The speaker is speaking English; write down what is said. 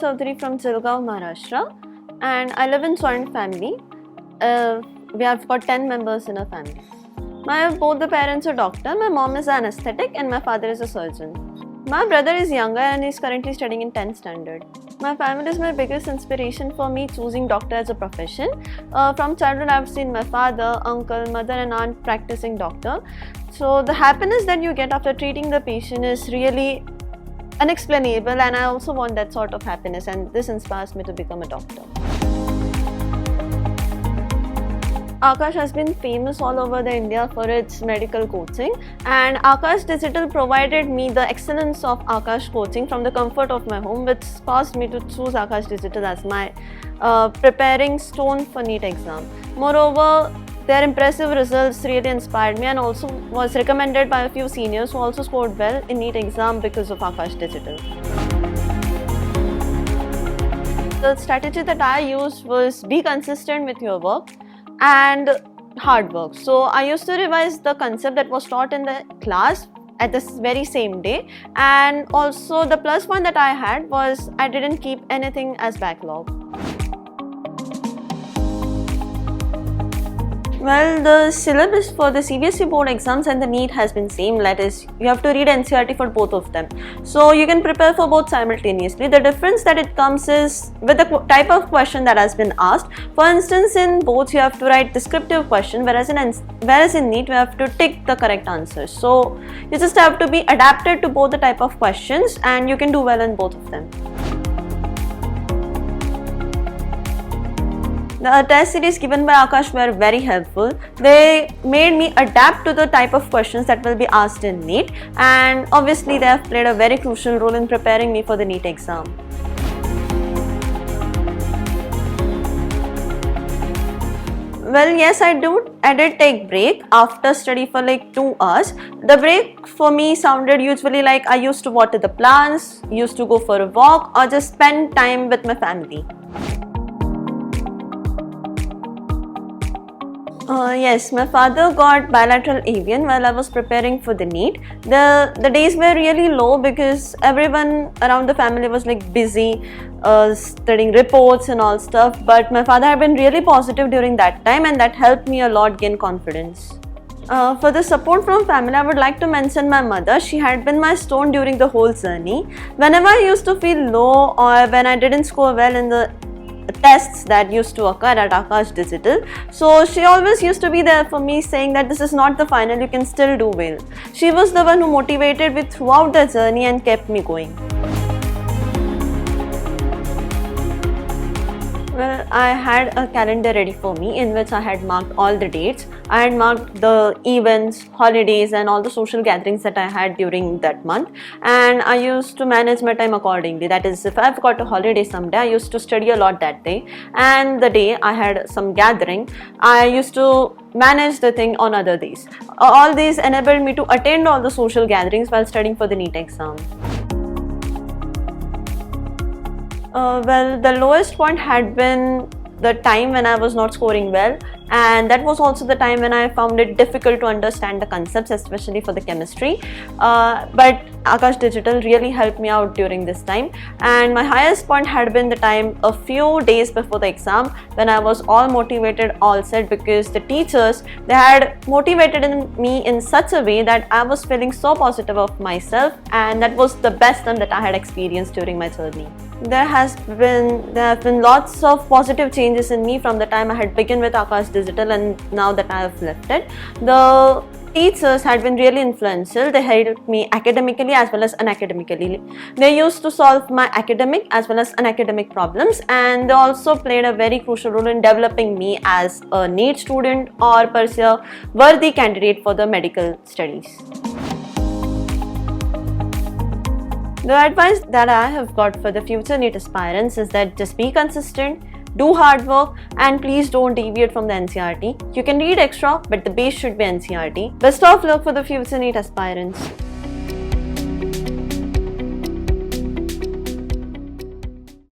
Chaudhary from Jalgaon, Maharashtra, and I live in joint family. We have got 10 members in our family. Both the parents are doctor. My mom is an anesthetic and my father is a surgeon. My brother is younger and is currently studying in 10th standard. My family is my biggest inspiration for me choosing doctor as a profession. From childhood, I've seen my father, uncle, mother and aunt practicing doctor. So the happiness that you get after treating the patient is really unexplainable, and I also want that sort of happiness, and this inspires me to become a doctor. Aakash has been famous all over the India for its medical coaching, and Aakash Digital provided me the excellence of Aakash coaching from the comfort of my home, which caused me to choose Aakash Digital as my preparing stone for NEET exam. Moreover, their impressive results really inspired me and also was recommended by a few seniors who also scored well in NEET exam because of Aakash Digital. The strategy that I used was be consistent with your work and hard work. So I used to revise the concept that was taught in the class at this very same day, and also the plus point that I had was I didn't keep anything as backlog. Well, the syllabus for the CBSE board exams and the NEET has been same, that is, you have to read NCERT for both of them. So you can prepare for both simultaneously. The difference that it comes is with the type of question that has been asked. For instance, in both you have to write descriptive question, whereas in NEET you have to tick the correct answers. So you just have to be adapted to both the type of questions and you can do well in both of them. The test series given by Aakash were very helpful. They made me adapt to the type of questions that will be asked in NEET, and obviously they have played a very crucial role in preparing me for the NEET exam. Well, yes, I did take break after study for like 2 hours. The break for me sounded usually like I used to water the plants, used to go for a walk, or just spend time with my family. Yes, my father got bilateral avian while I was preparing for the NEET. The days were really low because everyone around the family was like busy studying reports and all stuff, but my father had been really positive during that time and that helped me a lot gain confidence. For the support from family, I would like to mention my mother. She had been my stone during the whole journey. Whenever I used to feel low or when I didn't score well in the tests that used to occur at Aakash Digital, so she always used to be there for me saying that this is not the final, you can still do well. She was the one who motivated me throughout the journey and kept me going. Well, I had a calendar ready for me in which I had marked all the dates. I had marked the events, holidays and all the social gatherings that I had during that month, and I used to manage my time accordingly. That is, if I've got a holiday someday, I used to study a lot that day, and the day I had some gathering, I used to manage the thing on other days. All these enabled me to attend all the social gatherings while studying for the NEET exam. Well, the lowest point had been the time when I was not scoring well, and that was also the time when I found it difficult to understand the concepts, especially for the chemistry. But Aakash Digital really helped me out during this time, and my highest point had been the time a few days before the exam when I was all motivated, all set, because the teachers, they had motivated me in such a way that I was feeling so positive of myself, and that was the best time that I had experienced during my journey. There have been lots of positive changes in me from the time I had begun with Aakash Digital and now that I have left it. The teachers had been really influential. They helped me academically as well as unacademically. They used to solve my academic as well as unacademic problems, and they also played a very crucial role in developing me as a NEET student or per se a worthy candidate for the medical studies. The advice that I have got for the future NEET aspirants is that just be consistent, do hard work, and please don't deviate from the NCERT. You can read extra, but the base should be NCERT. Best of luck for the future NEET aspirants.